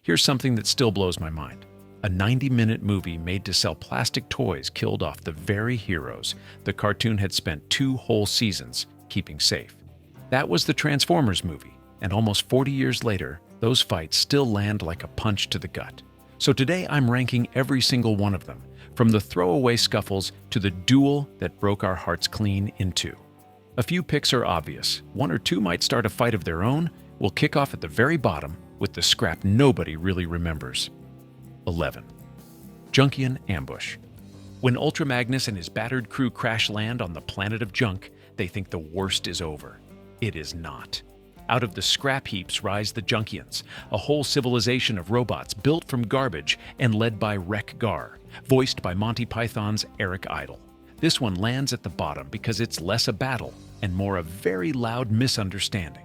Here's something that still blows my mind. A 90-minute movie made to sell plastic toys killed off the very heroes the cartoon had spent 2 whole seasons keeping safe. That was the Transformers movie, and almost 40 years later, those fights still land like a punch to the gut. So today I'm ranking every single one of them, from the throwaway scuffles to the duel that broke our hearts clean in two. A few picks are obvious. 1 or 2 might start a fight of their own. We'll kick off at the very bottom with the scrap nobody really remembers. 11. Junkian Ambush. When Ultra Magnus and his battered crew crash land on the planet of junk, they think the worst is over. It is not. Out of the scrap heaps rise the Junkians, a whole civilization of robots built from garbage and led by Wreck-Gar, voiced by Monty Python's Eric Idle. This one lands at the bottom because it's less a battle and more a very loud misunderstanding.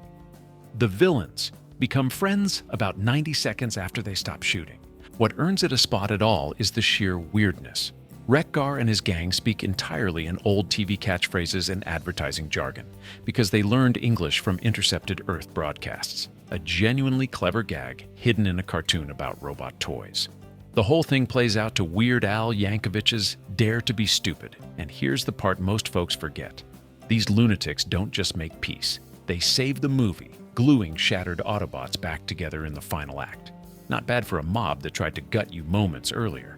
The villains become friends about 90 seconds after they stop shooting. What earns it a spot at all is the sheer weirdness. Wreck-Gar and his gang speak entirely in old TV catchphrases and advertising jargon because they learned English from Intercepted Earth broadcasts, a genuinely clever gag hidden in a cartoon about robot toys. The whole thing plays out to Weird Al Yankovic's Dare to be Stupid, and here's the part most folks forget. These lunatics don't just make peace, they save the movie, gluing shattered Autobots back together in the final act. Not bad for a mob that tried to gut you moments earlier.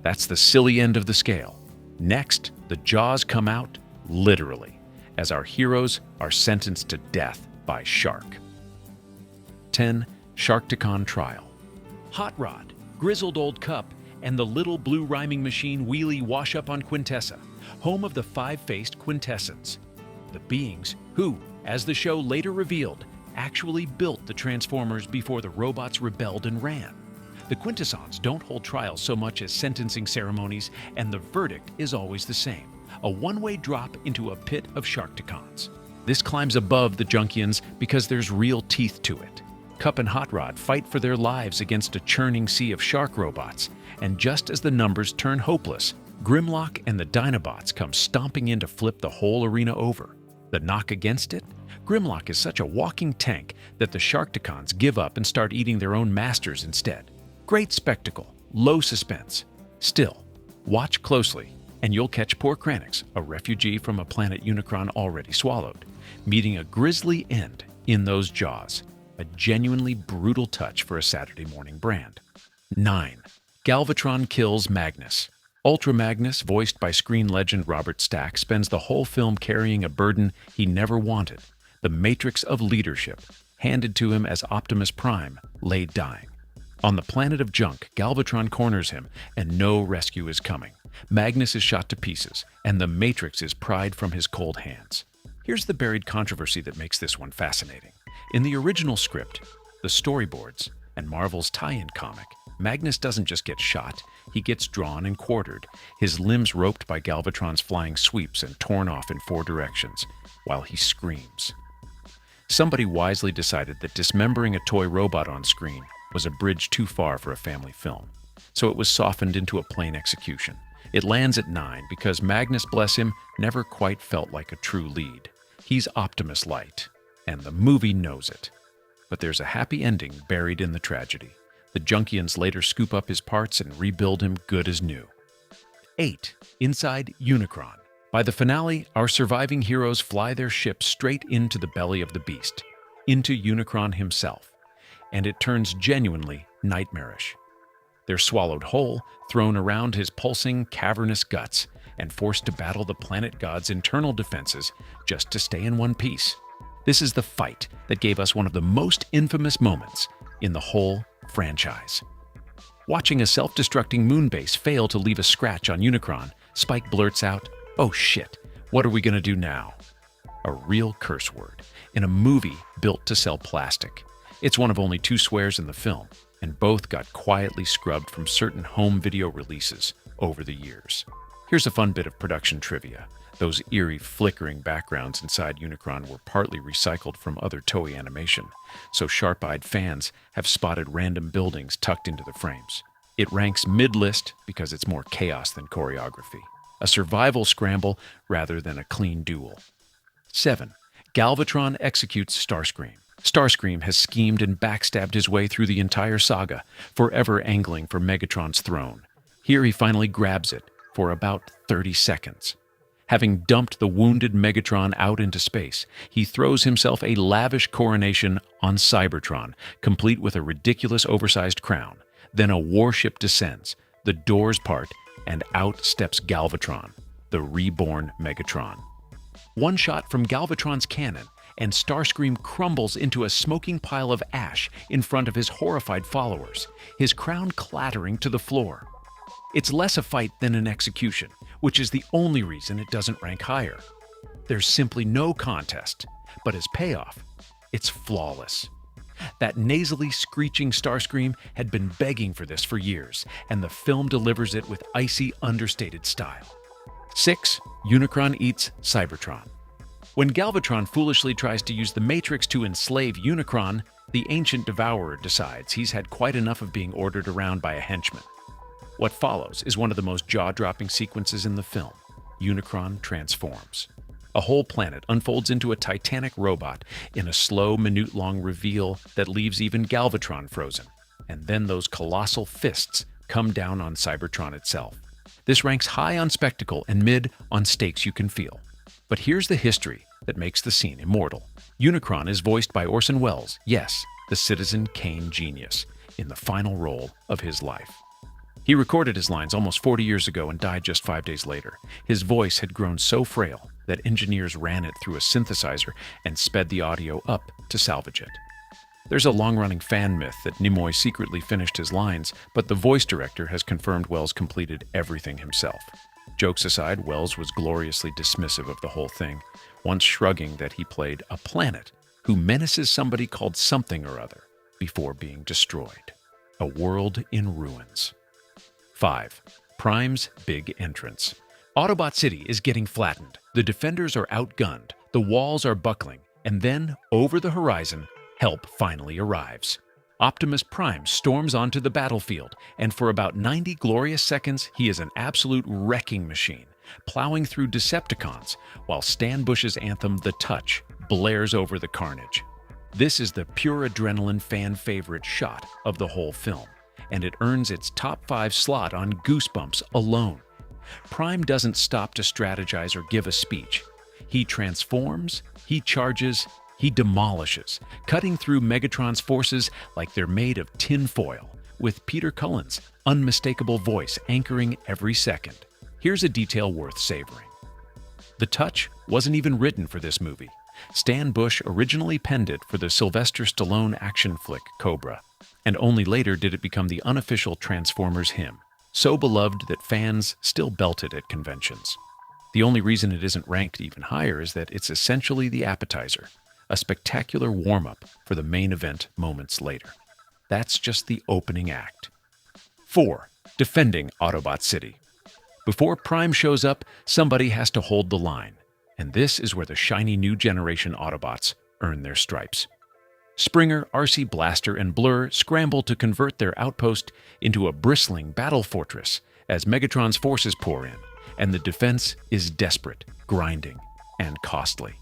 That's the silly end of the scale. Next, the jaws come out, literally, as our heroes are sentenced to death by Shark. 10. Sharkticon Trial. Hot Rod, Grizzled Old Cup, and the little blue rhyming machine wheelie wash up on Quintessa, home of the 5-faced Quintessence. The beings who, as the show later revealed, actually built the Transformers before the robots rebelled and ran. The Quintessons don't hold trials so much as sentencing ceremonies, and the verdict is always the same: a one-way drop into a pit of Sharkticons. This climbs above the Junkians because there's real teeth to it. Cup and Hot Rod fight for their lives against a churning sea of shark robots, and just as the numbers turn hopeless, Grimlock and the Dinobots come stomping in to flip the whole arena over. The knock against it? Grimlock is such a walking tank that the Sharkticons give up and start eating their own masters instead. Great spectacle, low suspense. Still, watch closely, and you'll catch poor Kranix, a refugee from a planet Unicron already swallowed, meeting a grisly end in those jaws. A genuinely brutal touch for a Saturday morning brand. 9. Galvatron kills Magnus. Ultra Magnus, voiced by screen legend Robert Stack, spends the whole film carrying a burden he never wanted, the matrix of leadership, handed to him as Optimus Prime lay dying. On the planet of junk, Galvatron corners him, and no rescue is coming. Magnus is shot to pieces, and the matrix is pried from his cold hands. Here's the buried controversy that makes this one fascinating. In the original script, the storyboards, and Marvel's tie-in comic, Magnus doesn't just get shot, he gets drawn and quartered, his limbs roped by Galvatron's flying sweeps and torn off in 4 directions, while he screams. Somebody wisely decided that dismembering a toy robot on screen was a bridge too far for a family film, so it was softened into a plain execution. It lands at 9 because Magnus, bless him, never quite felt like a true lead. He's Optimus Light, and the movie knows it. But there's a happy ending buried in the tragedy. The Junkians later scoop up his parts and rebuild him good as new. 8. Inside Unicron. By the finale, our surviving heroes fly their ship straight into the belly of the beast, into Unicron himself, and it turns genuinely nightmarish. They're swallowed whole, thrown around his pulsing, cavernous guts, and forced to battle the planet god's internal defenses just to stay in one piece. This is the fight that gave us one of the most infamous moments in the whole franchise. Watching a self-destructing moon base fail to leave a scratch on Unicron, Spike blurts out, "Oh shit, what are we gonna do now?" A real curse word in a movie built to sell plastic. It's one of only 2 swears in the film, and both got quietly scrubbed from certain home video releases over the years. Here's a fun bit of production trivia. Those eerie, flickering backgrounds inside Unicron were partly recycled from other Toei animation, so sharp-eyed fans have spotted random buildings tucked into the frames. It ranks mid-list because it's more chaos than choreography. A survival scramble rather than a clean duel. 7. Galvatron executes Starscream. Starscream has schemed and backstabbed his way through the entire saga, forever angling for Megatron's throne. Here he finally grabs it for about 30 seconds. Having dumped the wounded Megatron out into space, he throws himself a lavish coronation on Cybertron, complete with a ridiculous oversized crown. Then a warship descends, the doors part, and out steps Galvatron, the reborn Megatron. One shot from Galvatron's cannon, and Starscream crumbles into a smoking pile of ash in front of his horrified followers, his crown clattering to the floor. It's less a fight than an execution, which is the only reason it doesn't rank higher. There's simply no contest, but as payoff, it's flawless. That nasally screeching Starscream had been begging for this for years, and the film delivers it with icy, understated style. 6. Unicron eats Cybertron. When Galvatron foolishly tries to use the Matrix to enslave Unicron, the ancient devourer decides he's had quite enough of being ordered around by a henchman. What follows is one of the most jaw-dropping sequences in the film. Unicron transforms. A whole planet unfolds into a titanic robot in a slow, minute-long reveal that leaves even Galvatron frozen. And then those colossal fists come down on Cybertron itself. This ranks high on spectacle and mid on stakes you can feel. But here's the history that makes the scene immortal. Unicron is voiced by Orson Welles, yes, the Citizen Kane genius, in the final role of his life. He recorded his lines almost 40 years ago and died just 5 days later. His voice had grown so frail that engineers ran it through a synthesizer and sped the audio up to salvage it. There's a long-running fan myth that Nimoy secretly finished his lines, but the voice director has confirmed Welles completed everything himself. Jokes aside, Welles was gloriously dismissive of the whole thing, once shrugging that he played a planet who menaces somebody called something or other before being destroyed. A world in ruins. 5. Prime's big entrance. Autobot City is getting flattened, the defenders are outgunned, the walls are buckling, and then, over the horizon, help finally arrives. Optimus Prime storms onto the battlefield, and for about 90 glorious seconds, he is an absolute wrecking machine, plowing through Decepticons, while Stan Bush's anthem, The Touch, blares over the carnage. This is the pure adrenaline fan favorite shot of the whole film, and it earns its top 5 slot on Goosebumps alone. Prime doesn't stop to strategize or give a speech. He transforms, he charges, he demolishes, cutting through Megatron's forces like they're made of tin foil, with Peter Cullen's unmistakable voice anchoring every second. Here's a detail worth savoring. The Touch wasn't even written for this movie. Stan Bush originally penned it for the Sylvester Stallone action flick Cobra, and only later did it become the unofficial Transformers hymn, so beloved that fans still belt it at conventions. The only reason it isn't ranked even higher is that it's essentially the appetizer, a spectacular warm-up for the main event moments later. That's just the opening act. 4. Defending Autobot City. Before Prime shows up, somebody has to hold the line, and this is where the shiny new generation Autobots earn their stripes. Springer, RC Blaster, and Blur scramble to convert their outpost into a bristling battle fortress as Megatron's forces pour in, and the defense is desperate, grinding, and costly.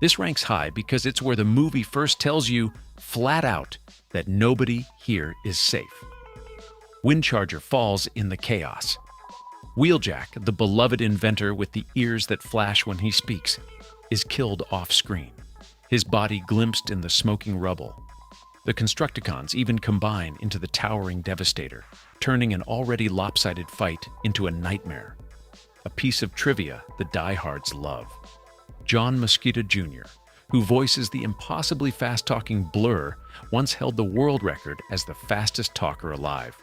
This ranks high because it's where the movie first tells you, flat out, that nobody here is safe. Windcharger falls in the chaos. Wheeljack, the beloved inventor with the ears that flash when he speaks, is killed off-screen, his body glimpsed in the smoking rubble. The Constructicons even combine into the towering Devastator, turning an already lopsided fight into a nightmare. A piece of trivia the diehards love. John Mosqueda Jr., who voices the impossibly fast-talking Blur, once held the world record as the fastest talker alive,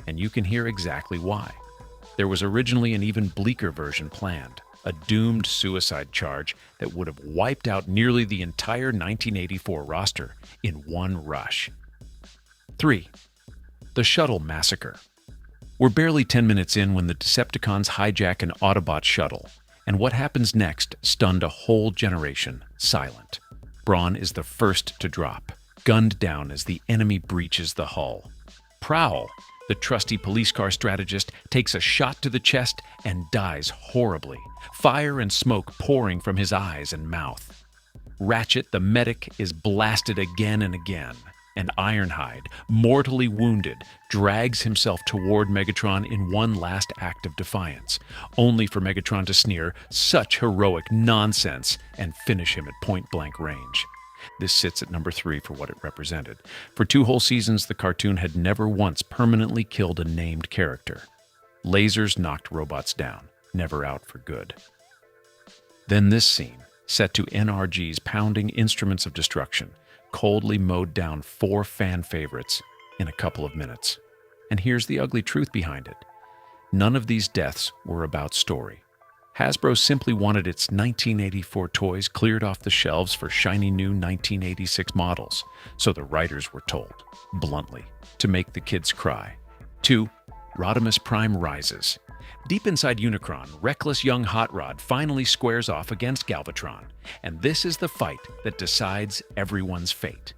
and you can hear exactly why. There was originally an even bleaker version planned, a doomed suicide charge that would have wiped out nearly the entire 1984 roster in one rush. 3. The Shuttle Massacre. We're barely 10 minutes in when the Decepticons hijack an Autobot shuttle, and what happens next stunned a whole generation silent. Brawn is the first to drop, gunned down as the enemy breaches the hull. Prowl, the trusty police car strategist, takes a shot to the chest and dies horribly, fire and smoke pouring from his eyes and mouth. Ratchet, the medic, is blasted again and again, and Ironhide, mortally wounded, drags himself toward Megatron in one last act of defiance, only for Megatron to sneer such heroic nonsense and finish him at point-blank range. This sits at number 3 for what it represented. For 2 whole seasons, the cartoon had never once permanently killed a named character. Lasers knocked robots down, never out for good. Then this scene, set to NRG's pounding instruments of destruction, coldly mowed down 4 fan favorites in a couple of minutes. And here's the ugly truth behind it. None of these deaths were about story. Hasbro simply wanted its 1984 toys cleared off the shelves for shiny new 1986 models, so the writers were told, bluntly, to make the kids cry. 2. Rodimus Prime rises. Deep inside Unicron, reckless young Hot Rod finally squares off against Galvatron, and this is the fight that decides everyone's fate.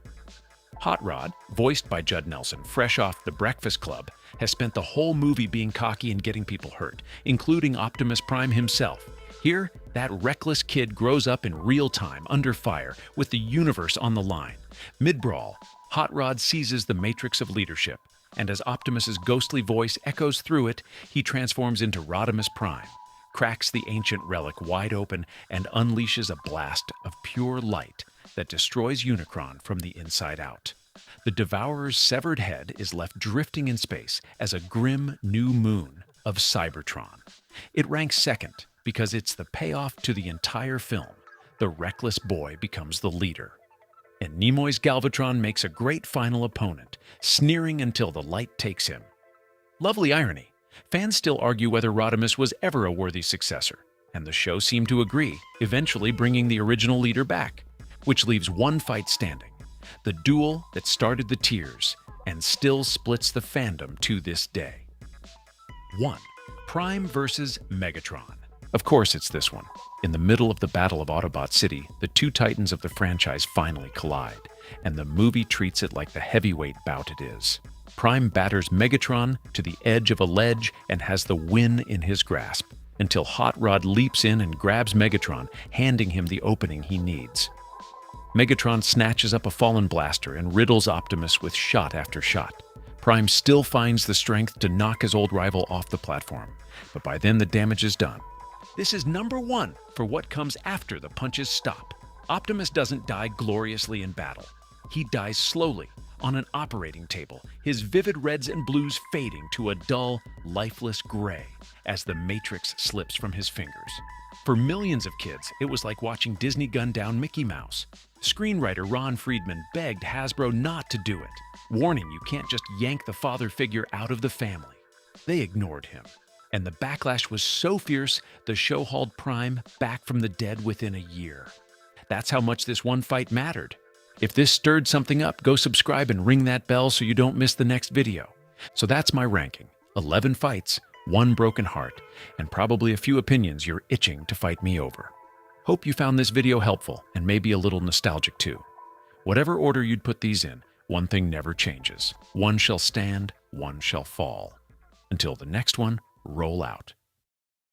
Hot Rod, voiced by Judd Nelson, fresh off The Breakfast Club, has spent the whole movie being cocky and getting people hurt, including Optimus Prime himself. Here, that reckless kid grows up in real time, under fire, with the universe on the line. Mid-brawl, Hot Rod seizes the matrix of leadership, and as Optimus's ghostly voice echoes through it, he transforms into Rodimus Prime, cracks the ancient relic wide open, and unleashes a blast of pure light that destroys Unicron from the inside out. The Devourer's severed head is left drifting in space as a grim new moon of Cybertron. It ranks second because it's the payoff to the entire film. The reckless boy becomes the leader. And Nimoy's Galvatron makes a great final opponent, sneering until the light takes him. Lovely irony. Fans still argue whether Rodimus was ever a worthy successor, and the show seemed to agree, eventually bringing the original leader back, which leaves one fight standing. The duel that started the tears and still splits the fandom to this day. 1. Prime versus Megatron. Of course it's this one. In the middle of the Battle of Autobot City, the 2 titans of the franchise finally collide, and the movie treats it like the heavyweight bout it is. Prime batters Megatron to the edge of a ledge and has the win in his grasp, until Hot Rod leaps in and grabs Megatron, handing him the opening he needs. Megatron snatches up a fallen blaster and riddles Optimus with shot after shot. Prime still finds the strength to knock his old rival off the platform, but by then the damage is done. This is number 1 for what comes after the punches stop. Optimus doesn't die gloriously in battle. He dies slowly, on an operating table, his vivid reds and blues fading to a dull, lifeless gray as the Matrix slips from his fingers. For millions of kids, it was like watching Disney gun down Mickey Mouse. Screenwriter Ron Friedman begged Hasbro not to do it, warning you can't just yank the father figure out of the family. They ignored him. And the backlash was so fierce, the show hauled Prime back from the dead within a year. That's how much this one fight mattered. If this stirred something up, go subscribe and ring that bell so you don't miss the next video. So that's my ranking. 11 fights, 1 broken heart, and probably a few opinions you're itching to fight me over. Hope you found this video helpful and maybe a little nostalgic too. Whatever order you'd put these in, one thing never changes. One shall stand, one shall fall. Until the next one, roll out.